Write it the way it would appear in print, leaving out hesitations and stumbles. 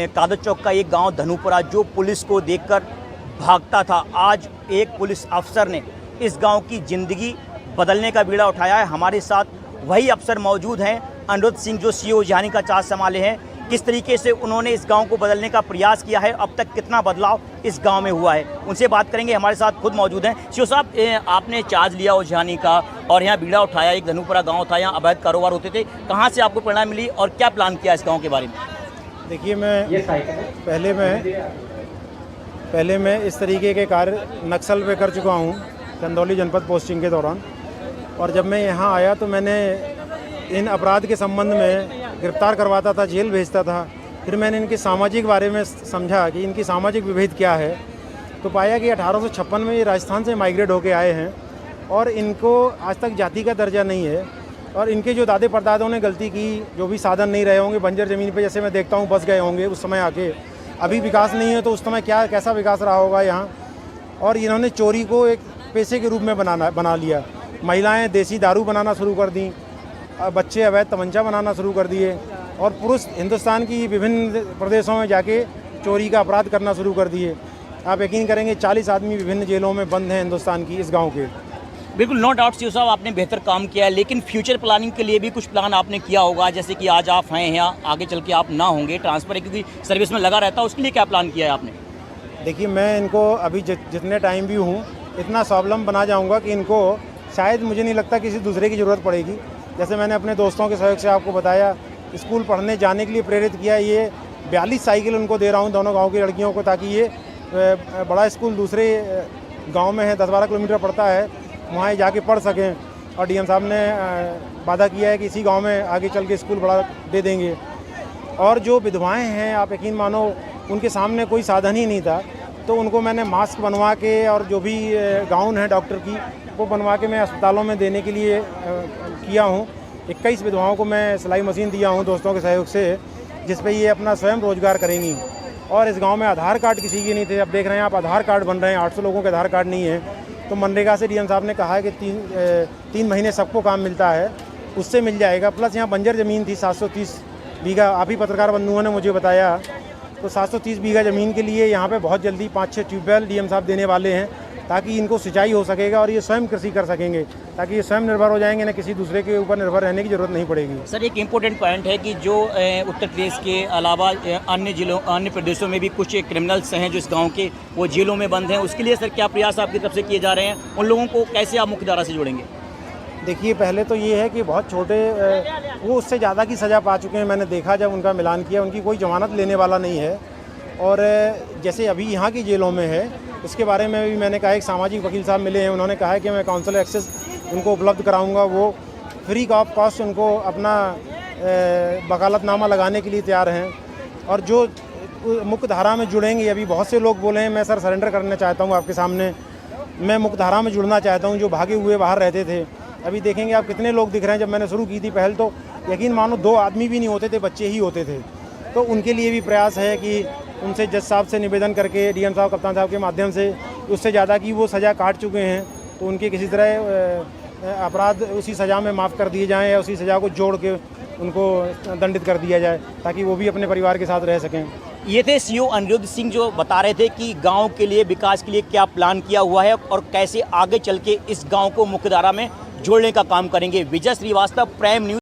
कादर चौक का एक गांव धनुपुरा जो पुलिस को देखकर भागता था, आज एक पुलिस अफसर ने इस गांव की ज़िंदगी बदलने का बीड़ा उठाया है। हमारे साथ वही अफसर मौजूद हैं, अनिरुद्ध सिंह, जो सीओ उजियानी का चार्ज संभाले हैं। किस तरीके से उन्होंने इस गांव को बदलने का प्रयास किया है, अब तक कितना बदलाव इस गांव में हुआ है, उनसे बात करेंगे। हमारे साथ खुद मौजूद हैं। सीओ साहब, आपने चार्ज लिया उजियानी का और यहाँ बीड़ा उठाया, एक धनुपुरा गाँव था, यहाँ अवैध कारोबार होते थे, कहाँ से आपको प्रेरणा मिली और क्या प्लान किया इस गाँव के बारे में? देखिए, पहले मैं इस तरीके के कार्य नक्सल पे कर चुका हूँ चंदौली जनपद पोस्टिंग के दौरान। और जब मैं यहाँ आया तो मैंने इन अपराध के संबंध में गिरफ्तार करवाता था, जेल भेजता था। फिर मैंने इनके सामाजिक बारे में समझा कि इनकी सामाजिक विभेद क्या है, तो पाया कि 1856 में ये राजस्थान से माइग्रेट होके आए हैं और इनको आज तक जाति का दर्जा नहीं है। और इनके जो दादे परदादों ने गलती की, जो भी साधन नहीं रहे होंगे, बंजर ज़मीन पे जैसे मैं देखता हूँ बस गए होंगे उस समय आके, अभी विकास नहीं है तो उस समय कैसा विकास रहा होगा यहाँ। और इन्होंने चोरी को एक पेशे के रूप में बना लिया। महिलाएं देसी दारू बनाना शुरू कर दी, बच्चे अवैध तमंचा बनाना शुरू कर दिए और पुरुष हिंदुस्तान की विभिन्न प्रदेशों में जाके चोरी का अपराध करना शुरू कर दिए। आप यकीन करेंगे 40 आदमी विभिन्न जेलों में बंद हैं हिंदुस्तान की, इस गाँव के। बिल्कुल, नो डाउट सीओ साहब, आपने बेहतर काम किया है, लेकिन फ्यूचर प्लानिंग के लिए भी कुछ प्लान आपने किया होगा। जैसे कि आज आप हैं यहाँ, आगे चल के आप ना होंगे, ट्रांसफ़र है क्योंकि सर्विस में लगा रहता है, उसके लिए क्या प्लान किया है आपने? देखिए, मैं इनको अभी जितने टाइम भी हूँ इतना स्वावलंबी बना जाऊँगा कि इनको शायद, मुझे नहीं लगता किसी दूसरे की ज़रूरत पड़ेगी। जैसे मैंने अपने दोस्तों के सहयोग से आपको बताया, स्कूल पढ़ने जाने के लिए प्रेरित किया। ये 42 साइकिल उनको दे रहा हूँ दोनों गाँव की लड़कियों को, ताकि ये बड़ा स्कूल दूसरे गाँव में है, 10-12 किलोमीटर पड़ता है, वहाँ जाके पढ़ सकें। और डीएम साहब ने वादा किया है कि इसी गांव में आगे चल के स्कूल बड़ा दे देंगे। और जो विधवाएं हैं, आप यकीन मानो, उनके सामने कोई साधन ही नहीं था, तो उनको मैंने मास्क बनवा के और जो भी गाउन है डॉक्टर की, वो बनवा के मैं अस्पतालों में देने के लिए किया हूँ। 21 विधवाओं को मैं सिलाई मशीन दिया हूँ दोस्तों के सहयोग से, जिस पे ये अपना स्वयं रोजगार करेंगी। और इस गाँव में आधार कार्ड किसी के नहीं थे, अब देख रहे हैं आप आधार कार्ड बन रहे हैं, 800 लोगों के आधार कार्ड नहीं है। तो मनरेगा से डीएम साहब ने कहा है कि 3 महीने सबको काम मिलता है, उससे मिल जाएगा। प्लस यहाँ बंजर ज़मीन थी 730 बीघा, आप ही पत्रकार बंधुओं ने मुझे बताया, तो 730 बीघा ज़मीन के लिए यहाँ पे बहुत जल्दी 5-6 ट्यूबवेल डीएम साहब देने वाले हैं, ताकि इनको सिंचाई हो सकेगा और ये स्वयं कृषि कर सकेंगे, ताकि ये स्वयं निर्भर हो जाएंगे, ना किसी दूसरे के ऊपर निर्भर रहने की ज़रूरत नहीं पड़ेगी। सर, एक इम्पोर्टेंट पॉइंट है कि जो उत्तर प्रदेश के अलावा अन्य जिलों, अन्य प्रदेशों में भी कुछ क्रिमिनल्स हैं जो इस गांव के, वो जेलों में बंद हैं, उसके लिए सर क्या प्रयास आपकी तरफ से किए जा रहे हैं? उन लोगों को कैसे आप मुख्यधारा से जोड़ेंगे? देखिए, पहले तो ये है कि बहुत छोटे, वो उससे ज़्यादा की सज़ा पा चुके हैं। मैंने देखा जब उनका मिलान किया, उनकी कोई जमानत लेने वाला नहीं है। और जैसे अभी यहाँ की जेलों में है, इसके बारे में भी मैंने कहा, एक सामाजिक वकील साहब मिले हैं, उन्होंने कहा है कि मैं काउंसिल एक्सेस उनको उपलब्ध कराऊंगा। वो फ्री ऑफ कॉस्ट उनको अपना वकालतनामा लगाने के लिए तैयार हैं। और जो मुख्य धारा में जुड़ेंगे, अभी बहुत से लोग बोले हैं मैं सर सरेंडर करना चाहता हूँ आपके सामने, मैं मुख्य धारा में जुड़ना चाहता हूँ, जो भागे हुए बाहर रहते थे। अभी देखेंगे आप कितने लोग दिख रहे हैं। जब मैंने शुरू की थी पहल, तो यकीन मानो 2 आदमी भी नहीं होते थे, बच्चे ही होते थे। तो उनके लिए भी प्रयास है कि उनसे जज साहब से निवेदन करके, डीएम साहब, कप्तान साहब के माध्यम से, उससे ज़्यादा की वो सज़ा काट चुके हैं, तो उनके किसी तरह अपराध उसी सज़ा में माफ़ कर दिए जाएँ या उसी सज़ा को जोड़ के उनको दंडित कर दिया जाए, ताकि वो भी अपने परिवार के साथ रह सकें। ये थे सीओ अनिरुद्ध सिंह, जो बता रहे थे कि गांव के लिए, विकास के लिए क्या प्लान किया हुआ है और कैसे आगे चल के इस गांव को मुख्यधारा में जोड़ने का काम करेंगे। विजय श्रीवास्तव, प्राइम न्यूज़।